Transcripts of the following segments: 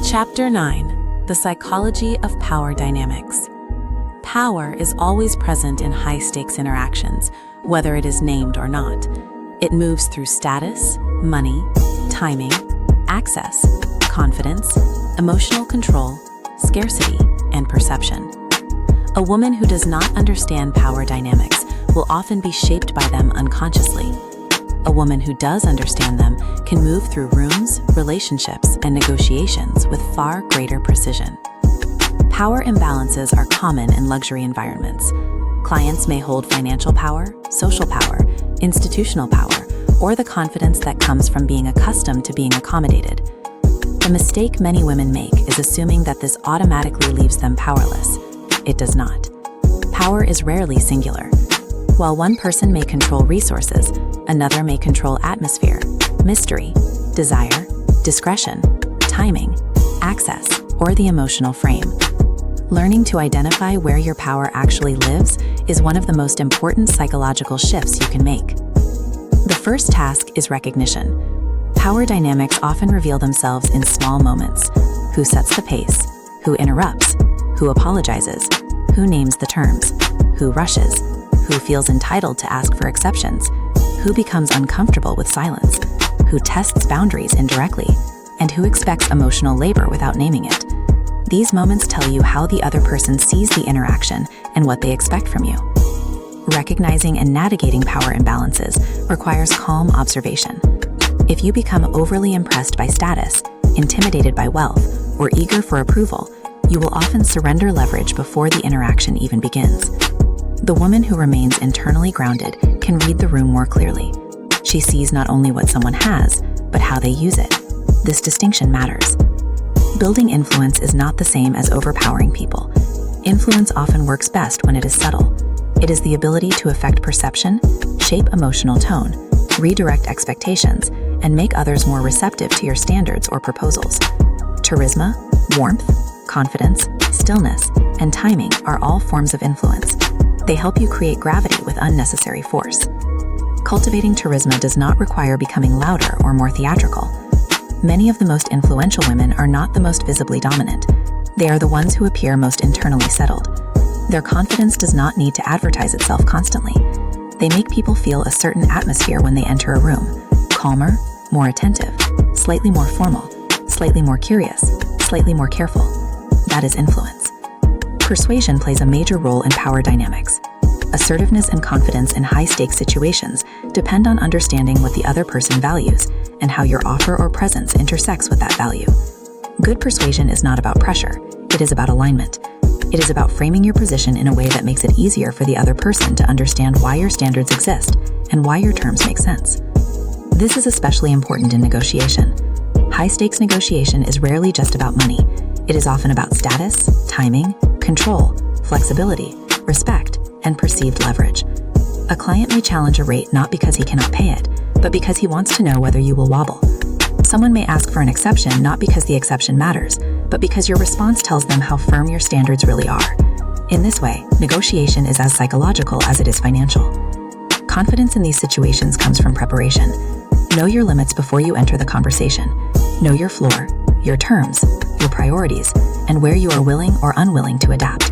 Chapter 9: The Psychology of Power Dynamics. Power is always present in high-stakes interactions, whether it is named or not. It moves through status, money, timing, access, confidence, emotional control, scarcity, and perception. A woman who does not understand power dynamics will often be shaped by them unconsciously. A woman who does understand them can move through rooms, relationships, and negotiations with far greater precision. Power imbalances are common in luxury environments. Clients may hold financial power, social power, institutional power, or the confidence that comes from being accustomed to being accommodated. The mistake many women make is assuming that this automatically leaves them powerless. It does not. Power is rarely singular. While one person may control resources, another may control atmosphere, mystery, desire, discretion, timing, access, or the emotional frame. Learning to identify where your power actually lives is one of the most important psychological shifts you can make. The first task is recognition. Power dynamics often reveal themselves in small moments. Who sets the pace? Who interrupts? Who apologizes? Who names the terms? Who rushes? Who feels entitled to ask for exceptions? Who becomes uncomfortable with silence? Who tests boundaries indirectly? And who expects emotional labor without naming it? These moments tell you how the other person sees the interaction and what they expect from you. Recognizing and navigating power imbalances requires calm observation. If you become overly impressed by status, intimidated by wealth, or eager for approval, you will often surrender leverage before the interaction even begins. The woman who remains internally grounded can read the room more clearly. She sees not only what someone has, but how they use it. This distinction matters. Building influence is not the same as overpowering people. Influence often works best when it is subtle. It is the ability to affect perception, shape emotional tone, redirect expectations, and make others more receptive to your standards or proposals. Charisma, warmth, confidence, stillness, and timing are all forms of influence. They help you create gravity with unnecessary force. Cultivating charisma does not require becoming louder or more theatrical. Many of the most influential women are not the most visibly dominant. They are the ones who appear most internally settled. Their confidence does not need to advertise itself constantly. They make people feel a certain atmosphere when they enter a room. Calmer, more attentive, slightly more formal, slightly more curious, slightly more careful. That is influence. Persuasion plays a major role in power dynamics. Assertiveness and confidence in high-stakes situations depend on understanding what the other person values and how your offer or presence intersects with that value. Good persuasion is not about pressure, it is about alignment. It is about framing your position in a way that makes it easier for the other person to understand why your standards exist and why your terms make sense. This is especially important in negotiation. High-stakes negotiation is rarely just about money. It is often about status, timing, control, flexibility, respect, and perceived leverage. A client may challenge a rate not because he cannot pay it, but because he wants to know whether you will wobble. Someone may ask for an exception not because the exception matters, but because your response tells them how firm your standards really are. In this way, negotiation is as psychological as it is financial. Confidence in these situations comes from preparation. Know your limits before you enter the conversation. Know your floor, your terms, your priorities, and where you are willing or unwilling to adapt.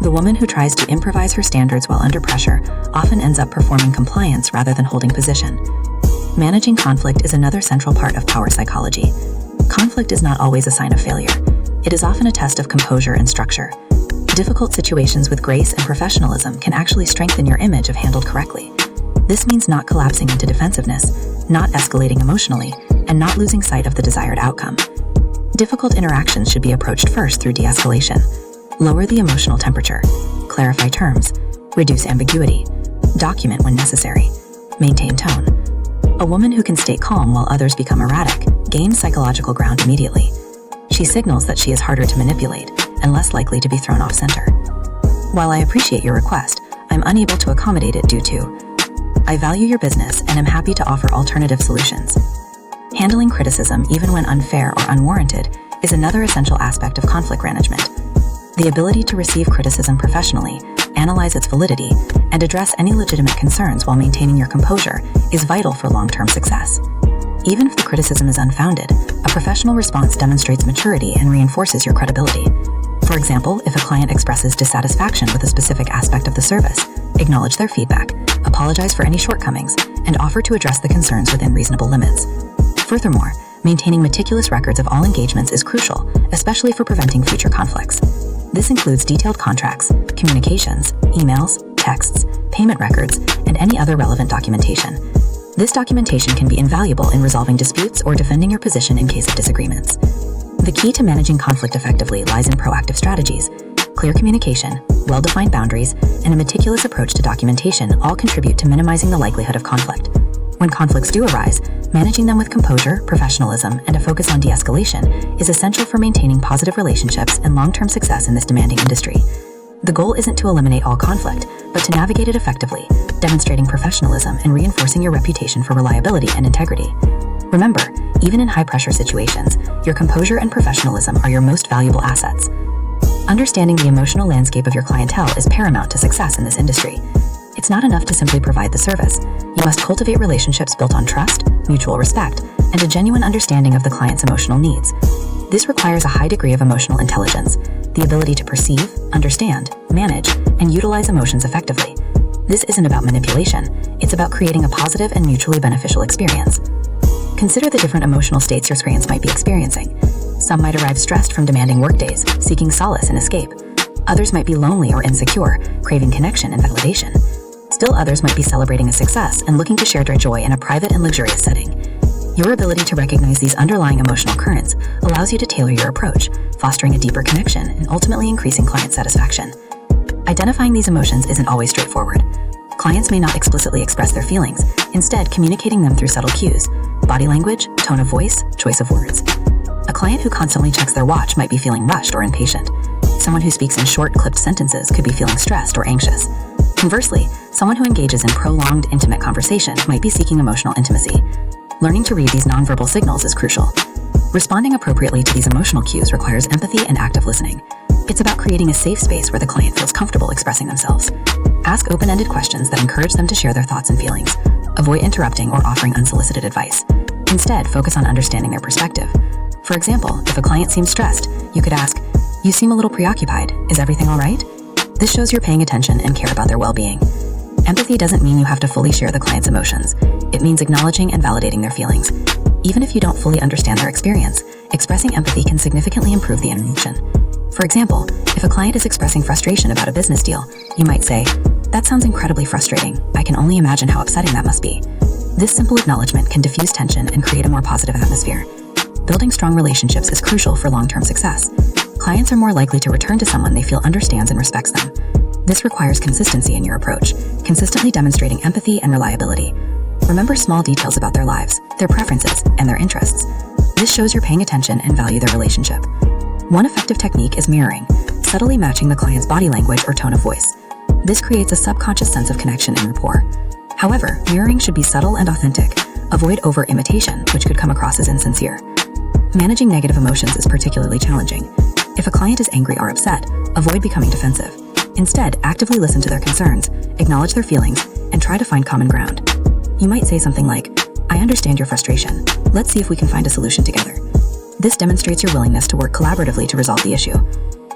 The woman who tries to improvise her standards while under pressure often ends up performing compliance rather than holding position. Managing conflict is another central part of power psychology. Conflict is not always a sign of failure. It is often a test of composure and structure. Difficult situations with grace and professionalism can actually strengthen your image if handled correctly. This means not collapsing into defensiveness, not escalating emotionally, and not losing sight of the desired outcome. Difficult interactions should be approached first through de-escalation. Lower the emotional temperature, clarify terms, reduce ambiguity, document when necessary, maintain tone. A woman who can stay calm while others become erratic gains psychological ground immediately. She signals that she is harder to manipulate and less likely to be thrown off center. While I appreciate your request, I'm unable to accommodate it due to I value your business and am happy to offer alternative solutions. Handling criticism, even when unfair or unwarranted, is another essential aspect of conflict management. The ability to receive criticism professionally, analyze its validity, and address any legitimate concerns while maintaining your composure is vital for long-term success. Even if the criticism is unfounded, a professional response demonstrates maturity and reinforces your credibility. For example, if a client expresses dissatisfaction with a specific aspect of the service, acknowledge their feedback, apologize for any shortcomings, and offer to address the concerns within reasonable limits. Furthermore, maintaining meticulous records of all engagements is crucial, especially for preventing future conflicts. This includes detailed contracts, communications, emails, texts, payment records, and any other relevant documentation. This documentation can be invaluable in resolving disputes or defending your position in case of disagreements. The key to managing conflict effectively lies in proactive strategies. Clear communication, well-defined boundaries, and a meticulous approach to documentation all contribute to minimizing the likelihood of conflict. When conflicts do arise, managing them with composure, professionalism, and a focus on de-escalation is essential for maintaining positive relationships and long-term success in this demanding industry. The goal isn't to eliminate all conflict, but to navigate it effectively, demonstrating professionalism and reinforcing your reputation for reliability and integrity. Remember, even in high-pressure situations, your composure and professionalism are your most valuable assets. Understanding the emotional landscape of your clientele is paramount to success in this industry. It's not enough to simply provide the service. You must cultivate relationships built on trust, mutual respect, and a genuine understanding of the client's emotional needs. This requires a high degree of emotional intelligence, the ability to perceive, understand, manage, and utilize emotions effectively. This isn't about manipulation, it's about creating a positive and mutually beneficial experience. Consider the different emotional states your clients might be experiencing. Some might arrive stressed from demanding workdays, seeking solace and escape. Others might be lonely or insecure, craving connection and validation. Still others might be celebrating a success and looking to share their joy in a private and luxurious setting. Your ability to recognize these underlying emotional currents allows you to tailor your approach, fostering a deeper connection and ultimately increasing client satisfaction. Identifying these emotions isn't always straightforward. Clients may not explicitly express their feelings, instead communicating them through subtle cues, body language, tone of voice, choice of words. A client who constantly checks their watch might be feeling rushed or impatient. Someone who speaks in short, clipped sentences could be feeling stressed or anxious. Conversely, someone who engages in prolonged, intimate conversation might be seeking emotional intimacy. Learning to read these nonverbal signals is crucial. Responding appropriately to these emotional cues requires empathy and active listening. It's about creating a safe space where the client feels comfortable expressing themselves. Ask open-ended questions that encourage them to share their thoughts and feelings. Avoid interrupting or offering unsolicited advice. Instead, focus on understanding their perspective. For example, if a client seems stressed, you could ask, "You seem a little preoccupied. Is everything all right?" This shows you're paying attention and care about their well-being. Empathy doesn't mean you have to fully share the client's emotions. It means acknowledging and validating their feelings. Even if you don't fully understand their experience, expressing empathy can significantly improve the interaction. For example, if a client is expressing frustration about a business deal, you might say, "That sounds incredibly frustrating. I can only imagine how upsetting that must be." This simple acknowledgement can diffuse tension and create a more positive atmosphere. Building strong relationships is crucial for long-term success. Clients are more likely to return to someone they feel understands and respects them. This requires consistency in your approach, consistently demonstrating empathy and reliability. Remember small details about their lives, their preferences, and their interests. This shows you're paying attention and value their relationship. One effective technique is mirroring, subtly matching the client's body language or tone of voice. This creates a subconscious sense of connection and rapport. However, mirroring should be subtle and authentic. Avoid over-imitation, which could come across as insincere. Managing negative emotions is particularly challenging. If a client is angry or upset, avoid becoming defensive. Instead, actively listen to their concerns, acknowledge their feelings, and try to find common ground. You might say something like, "I understand your frustration. Let's see if we can find a solution together." This demonstrates your willingness to work collaboratively to resolve the issue.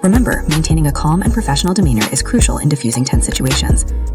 Remember, maintaining a calm and professional demeanor is crucial in diffusing tense situations.